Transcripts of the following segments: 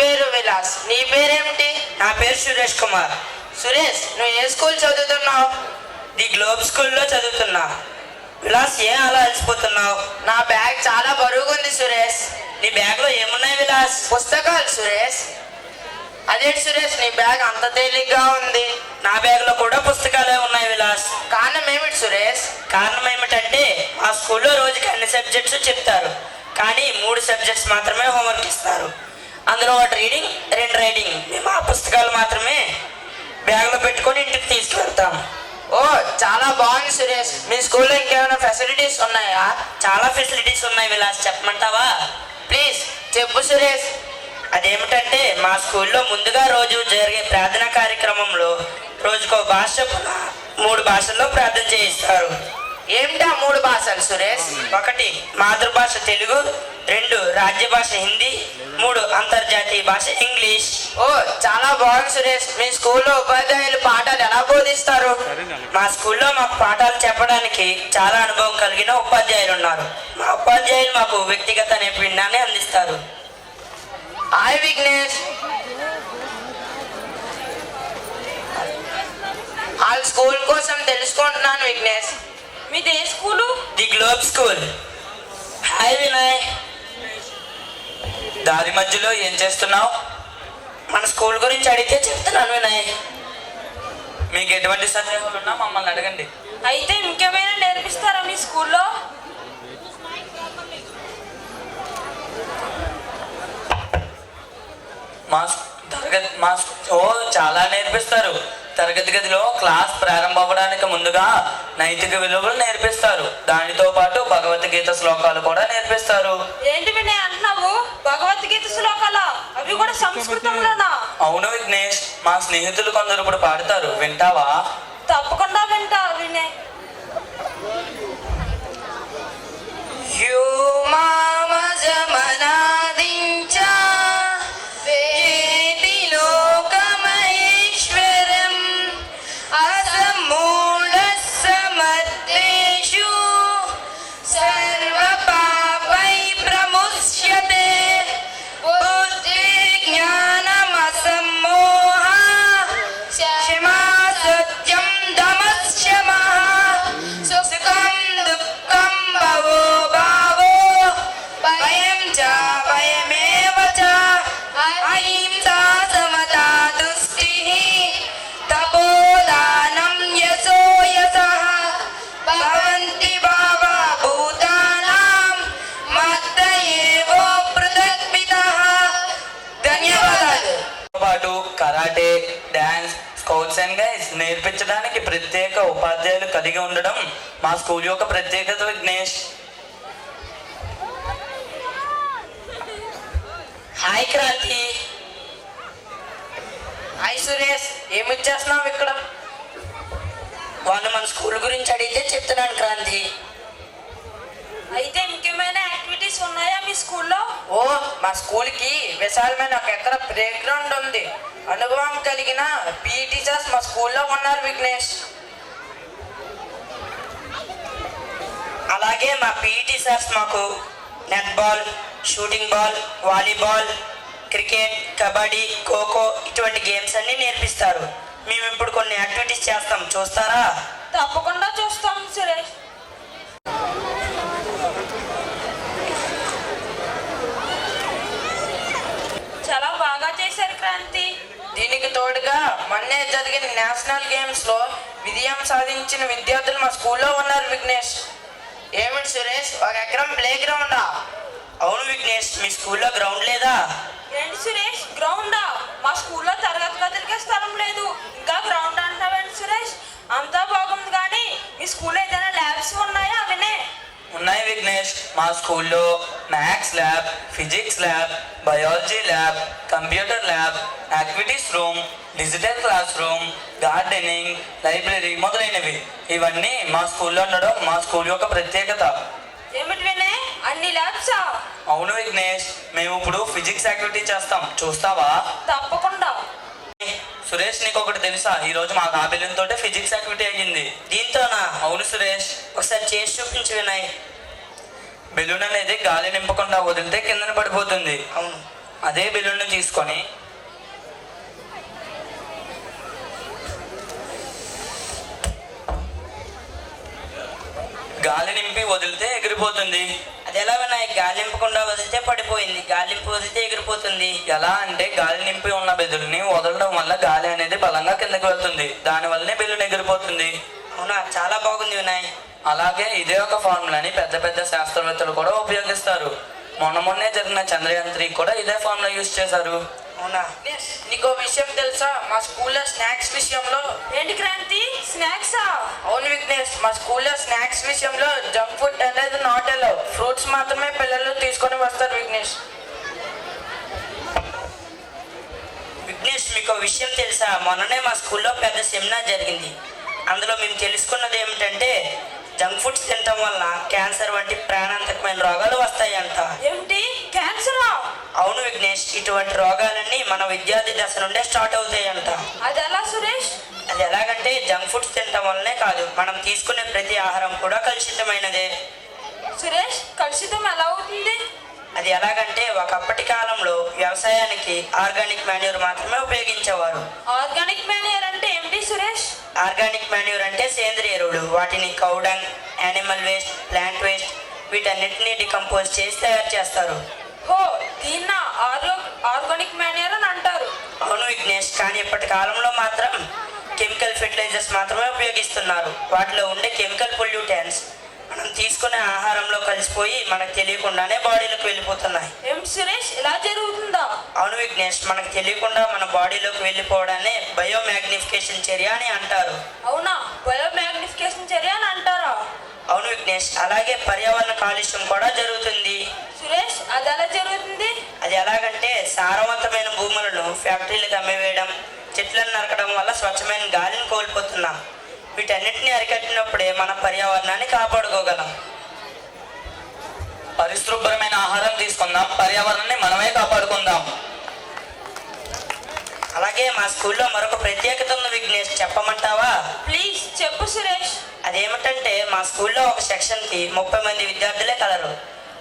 పేరు విలాస్. నీ పేరేమిటి? నా పేరు సురేష్ కుమార్. సురేష్, నువ్వు ఏ స్కూల్ చదువుతున్నావు? ది గ్లోబ్ స్కూల్లో చదువుతున్నా. విలాస్, ఏం అలా అలసిపోతున్నావు? నా బ్యాగ్ చాలా బరువుగుంది సురేష్. నీ బ్యాగ్లో ఏమున్నాయి విలాస్? పుస్తకాలు సురేష్. అదేంటి సురేష్, నీ బ్యాగ్ అంత తేలిగ్గా ఉంది? నా బ్యాగ్లో కూడా పుస్తకాలే ఉన్నాయి విలాస్. కారణం ఏమిటి సురేష్? కారణం ఏమిటంటే మా స్కూల్లో రోజుకి అన్ని సబ్జెక్ట్స్ చెప్తారు, కానీ 3 సబ్జెక్ట్స్ మాత్రమే హోంవర్క్ ఇస్తారు. అందులో 1 రీడింగ్, 2 రైటింగ్. మేము ఆ పుస్తకాలు మాత్రమే బ్యాగ్లో పెట్టుకొని ఇంటికి తీసుకువెళ్తాం. ఓ, చాలా బాగుంది సురేష్. మీ స్కూల్లో ఇంకేమైనా ఫెసిలిటీస్ ఉన్నాయా? చాలా ఫెసిలిటీస్ ఉన్నాయి విలాస్, చెప్పమంటావా? ప్లీజ్ చెప్పు సురేష్. అదేమిటంటే మా స్కూల్లో ముందుగా రోజు జరిగే ప్రార్థన కార్యక్రమంలో రోజుకో భాష 3 భాషల్లో ప్రార్థన చేయిస్తారు. ఏమిటా 3 భాషలు సురేష్? 1 మాతృభాష తెలుగు, 2 రాజ్య భాష హిందీ, 3 అంతర్జాతీయ భాష ఇంగ్లీష్. ఓ, చాలా బాగుంది సురేష్. మీ స్కూల్లో ఉపాధ్యాయులు పాఠాలు ఎలా బోధిస్తారు? మా స్కూల్లో మాకు పాఠాలు చెప్పడానికి చాలా అనుభవం కలిగిన ఉపాధ్యాయులు ఉన్నారు. మా ఉపాధ్యాయులు మాకు వ్యక్తిగత నైపుణ్యాన్ని అందిస్తారు. హాయ్ విఘ్నేష్. వాళ్ళ స్కూల్ కోసం తెలుసుకుంటున్నాను విఘ్నేష్. మీది ఏ school? The globe school. Hi Vinay. దారి మధ్యలో ఏం చేస్తున్నావు? మన స్కూల్ గురించి అడిగితే చెప్తున్నాను వినయ్. మీకు ఎటువంటి సందేహాలు ఉన్నా మమ్మల్ని అడగండి. అయితే ఇంకేమైనా నేర్పిస్తారా మీ స్కూల్లో? చాలా నేర్పిస్తారు. తరగతి గదిలో క్లాస్ ప్రారంభం అవ్వడానికి ముందుగా నైతిక విలువలు నేర్పిస్తారు. దానితో పాటు భగవద్గీత శ్లోకాలు కూడా నేర్పిస్తారు. ఏంటి వినయ్ అంటున్నావు? భగవద్గీత శ్లోకాలా? అవి కూడా సంస్కృతంలోనా? అవును విఘ్నేష్, మా స్నేహితులు కొందరు ఇప్పుడు పాడతారు, వింటావా? తప్పకుండా వింటా Vinay. Karate, dance, scouts and guides నేర్పించడానికి ప్రత్యేక ఉపాధ్యాయులు కలిగి ఉండడం మా స్కూల్ యొక్క ప్రత్యేకత విఘ్నేష్. హాయ్ క్రాంతి. హాయ్ సురేష్, ఏమి చేస్తున్నావు ఇక్కడ? వాళ్ళు మన స్కూల్ గురించి అడిగితే చెప్తున్నాను క్రాంతి. అయితే ఇంకేమైనా యాక్టివిటీస్ ఉన్నాయా మీ స్కూల్లో? ఓ, మా స్కూల్కి విశాలమైన 1 ఎకరా ప్లే గ్రౌండ్ ఉంది. అనుభవం కలిగిన పీఈ టీచర్స్ మా స్కూల్లో ఉన్నారు విఘ్నేష్. అలాగే మా పీఈటీ సార్స్ మాకు netball, shooting ball, volleyball, cricket, kabaddi, kho kho ఇటువంటి గేమ్స్ అన్ని నేర్పిస్తారు. మేము ఇప్పుడు కొన్ని యాక్టివిటీస్ చేస్తాం, చూస్తారా? తప్పకుండా చూస్తాం సురేష్. చాలా బాగా చేశారు క్రాంతి. దీనికి తోడుగా మొన్నే జరిగిన నేషనల్ గేమ్స్ లో విజయం సాధించిన విద్యార్థులు మా స్కూల్లో ఉన్నారు విఘ్నేష్. ఏమిటి సురేష్, 1 ఎకరం ప్లే గ్రౌండా? అవును విఘ్నేష్, మీ స్కూల్లో గ్రౌండ్ లేదా? ఏంటి సురేష్, గ్రౌండా? మా స్కూల్లో తరగతి గదులకే స్థలం లేదు, ఇంకా గ్రౌండ్ అంటావేంటి సురేష్? అంతా బాగుంది కానీ మీ స్కూల్లో ఏదైనా ల్యాబ్స్ ఉన్నాయా? వినే ఉన్నాయి విఘ్నేష్. మా స్కూల్లో maths lab, physics lab, biology lab, computer lab, activities room, digital class room, gardening, library మొదలైనవి ఇవన్నీ మా స్కూల్లో ఉండడం మా స్కూల్ యొక్క ప్రత్యేకత. ఏమిటి వినే, అన్ని ల్యాబ్సా? అవును విఘ్నేష్, మేము ఇప్పుడు ఫిజిక్స్ యాక్టివిటీ చేస్తాం, చూస్తావా? తప్పకుండా. సురేష్, నీకు ఒకటి తెలుసా? ఈ రోజు మా కాబెలూన్ తోటే ఫిజిక్స్ యాక్టివిటీ అయ్యింది. దీంతోనా? అవును సురేష్. ఒకసారి చేసి చూపించు వినయ్. బెలూన్ అనేది గాలి నింపకుండా వదిలితే కిందన పడిపోతుంది. అవును. అదే బెలూన్ను తీసుకొని గాలి నింపి వదిలితే ఎగిరిపోతుంది. అది ఎలా వినాయక్? గాలి నింపకుండా వదిలితే పడిపోయింది, గాలి నింపి వదిలితే ఎగిరిపోతుంది. ఎలా అంటే గాలి నింపి ఉన్న బెలూన్ని వదలడం వల్ల గాలి అనేది బలంగా కిందకి వెళ్తుంది, దానివల్లనే బెలూన్ ఎగిరిపోతుంది. అవునా, చాలా బాగుంది వినాయక్. అలాగే ఇదే ఒక ఫార్ములాని పెద్ద పెద్ద శాస్త్రవేత్తలు కూడా ఉపయోగిస్తారు. మొన్నే జరిగిన చంద్రయాన్ 3 కూడా ఇదే ఫార్ములా యూజ్ చేశారు. అవునా? నీకో విషయం తెలుసా? మా స్కూల్లో స్నాక్స్ విషయంలో ఏంటి క్రాంతి, స్నాక్సా? అవును విఘ్నేష్, మా స్కూల్లో స్నాక్స్ విషయంలో జంక్ ఫుడ్ అనేది నాట్ అలౌ. ఫ్రూట్స్ మాత్రమే పిల్లలు తీసుకొని వస్తారు విఘ్నేష్. విఘ్నేష్, మీకు విషయం తెలుసా? మొన్ననే మా స్కూల్లో పెద్ద సెమినార్ జరిగింది. అందులో మేము తెలుసుకున్నది ఏమిటంటే జంక్ ఫుడ్స్ తినటం వల్ల క్యాన్సర్ వంటి ప్రాణాంతకమైన రోగాలు వస్తాయంట. ఏమిటి, క్యాన్సరా? అవును విఘ్నేష్, ఇటువంటి రోగాలన్నీ మన విద్యార్థి దశ నుండే స్టార్ట్ అవుతాయంట. అది ఎలా సురేష్? అది ఎలాగంటే జంక్ ఫుడ్స్ తినటం వల్లనే కాదు, మనం తీసుకునే ప్రతి ఆహారం కూడా కలుషితమైనదే. సురేష్, కలుషితం ఎలా అవుతుంది? అది ఎలాగంటే ఒకప్పటి కాలంలో వ్యవసాయానికి ఆర్గానిక్ మాన్యూర్ మాత్రమే ఉపయోగించేవారు. ఆర్గానిక్ మాన్యూర్ అంటే ఏమిటి సురేష్? ఆర్గానిక్ మాన్యూర్ అంటే సేంద్రియ ఎరువులు. వాటిని cow dung, animal waste, plant waste వీటన్నిటిని డికంపోజ్ చేసి తయారు చేస్తారు. హో, దీన్న ఆర్గానిక్ మాన్యూర్ అని అంటారు. అవును విఘ్నేష్, కానీ ఇప్పటి కాలంలో మాత్రం కెమికల్ ఫెర్టిలైజర్స్ మాత్రమే ఉపయోగిస్తున్నారు. వాటిలో ఉండే కెమికల్ పొల్యూటెంట్స్ మనం తీసుకునే ఆహారంలో కలిసిపోయి మనకు తెలియకుండానే బాడీలోకి వెళ్ళిపోతున్నాయి. ఏమిటి సురేష్, ఇలా జరుగుతుందా? అవును విఘ్నేష్, మనకు తెలియకుండా మన బాడీలోకి వెళ్ళిపోవడాన్ని బయోమాగ్నిఫికేషన్ చర్య అని అంటారు. అవునా, బయోమాగ్నిఫికేషన్ చర్య అని అంటారా? అవును విఘ్నేష్, అలాగే పర్యావరణ కాలుష్యం కూడా జరుగుతుంది. సురేష్, అది ఎలా జరుగుతుంది? అది ఎలాగంటే సారవంతమైన భూములను ఫ్యాక్టరీలకు అమ్మివేయడం, చెట్లను నరకడం వల్ల స్వచ్ఛమైన గాలిని కోల్పోతున్నాం. వీటన్నిటిని అరికట్టినప్పుడే మన పర్యావరణాన్ని కాపాడుకోగలం. పరిశుభ్రమైన ఆహారం తీసుకుందాం, పర్యావరణాన్ని మనమే కాపాడుకుందాం. అలాగే మా స్కూల్లో మరొక ప్రత్యేకత ఉంది విఘ్నేష్, చెప్పమంటావా? ప్లీజ్ చెప్పు సురేష్. అదేమిటంటే మా స్కూల్లో ఒక సెక్షన్కి 30 మంది విద్యార్థులే కలరు.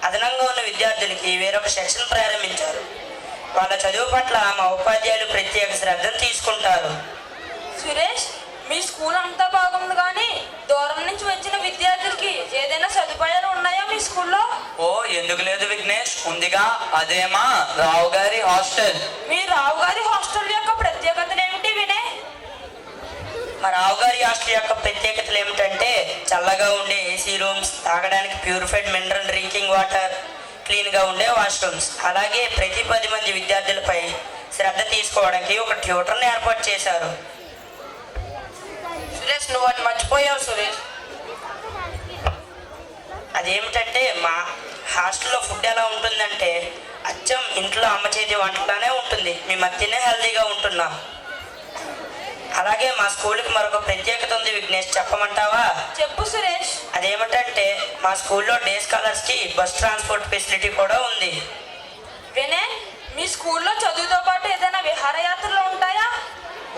అదనంగా ఉన్న విద్యార్థులకి వేరొక సెక్షన్ ప్రారంభించారు. వాళ్ళ చదువు పట్ల మా ఉపాధ్యాయులు ప్రత్యేక శ్రద్ధను తీసుకుంటారు. సురేష్, మీ స్కూల్ అంతా బాగుంది కానీ దూరం నుంచి వచ్చిన విద్యార్థులకి ఏదైనా సదుపాయాలు ఉన్నాయా మీ స్కూల్లో? ఓ ఎందుకు లేదు విఘ్నేష్, ఉందిగా, అదేమా రావు గారి హాస్టల్. మీ రావు గారి హాస్టల్ యొక్క ప్రత్యేకతలు ఏమిటి వినయ్? మా రావు గారి హాస్టల్ యొక్క ప్రత్యేకతలు ఏమిటంటే చల్లగా ఉండే ఏసీ రూమ్స్, తాగడానికి ప్యూరిఫైడ్ మినరల్ డ్రింకింగ్ వాటర్, క్లీన్గా ఉండే వాష్రూమ్స్, అలాగే ప్రతి 10 మంది విద్యార్థులపై శ్రద్ధ తీసుకోవడానికి ఒక ట్యూటర్ని ఏర్పాటు చేశారు. సురేష్, నువ్వు అది మర్చిపోయావు సురేష్. అదేమిటంటే మా హాస్టల్లో ఫుడ్ ఎలా ఉంటుందంటే అచ్చం ఇంట్లో అమ్మ చేతి వంటలానే ఉంటుంది. మేము తినే హెల్తీగా ఉంటున్నాం. అలాగే మా స్కూల్కి మరొక ప్రత్యేకత ఉంది విఘ్నేష్, చెప్పమంటావా? చెప్పు సురేష్. అదేమిటంటే మా స్కూల్లో డే స్కాలర్స్కి బస్ ట్రాన్స్పోర్ట్ ఫెసిలిటీ కూడా ఉంది. వినయ్, మీ స్కూల్లో చదువుతో పాటు ఏదైనా విహారయాత్రలు ఉంటాయా?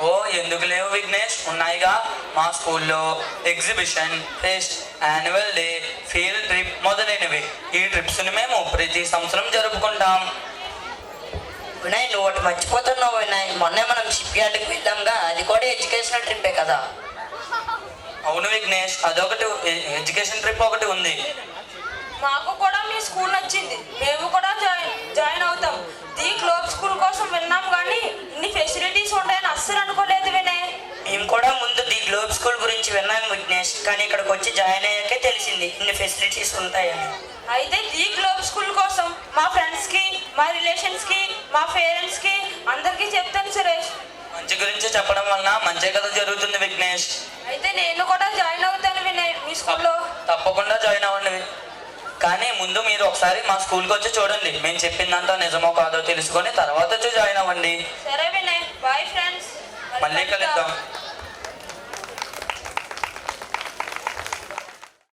ఓ ఎందుకు లేవు విఘ్నేష్, ఉన్నాయిగా. మా స్కూల్లో exhibition, pest, annual day, field trip మొదలైనవి. ఈ ట్రిప్స్ని మేము ప్రతి సంవత్సరం జరుపుకుంటాం. వినయ్, నువ్వు ఒకటి మర్చిపోతున్నావు వినయ్. మొన్నే మనం షిప్ యార్డ్కి వెళ్ళాంగా, అది కూడా ఎడ్యుకేషనల్ ట్రిప్పే కదా. అవును విఘ్నేష్, అదొకటి ఎడ్యుకేషన్ ట్రిప్ ఒకటి ఉంది. మాకు కూడా మీ స్కూల్ నచ్చింది, మేము కూడా జాయిన్ అవుతాం. ది గ్లోబ్ స్కూల్ కోసం విన్నాం కానీ ఇన్ని ఫెసిలిటీస్ ఉంటాయని అస్సలు అనుకోలేదు వినయ్. మేము కూడా ముందు ది గ్లోబ్ స్కూల్ గురించి విన్నాం విఘ్నేష్, కానీ ఇక్కడికి వచ్చి జాయిన్ అయ్యాకే తెలిసింది ఇన్ని ఫెసిలిటీస్ ఉంటాయని. అయితే ది గ్లోబ్ స్కూల్ కోసం మా ఫ్రెండ్స్కి, మా రిలేషన్స్కి, మా పేరెంట్స్కి అందరికీ చెప్తాను సురేష్. మంచి గురించి చెప్పడం వలన మంచి కథ జరుగుతుంది విఘ్నేష్. అయితే నేను కూడా జాయిన్ అవుతాను వినయ్ మీ స్కూల్లో. తప్పకుండా జాయిన్ అవ్వండి. కానీ ముందు మీరు ఒకసారి మా స్కూల్కి వచ్చి చూడండి. మేము చెప్పిందంతా నిజమో కాదో తెలుసుకొని తర్వాత వచ్చి జాయిన్ అవ్వండి. సరే వినయ్, బాయ్ ఫ్రెండ్స్. మళ్ళీ కలుద్దాం.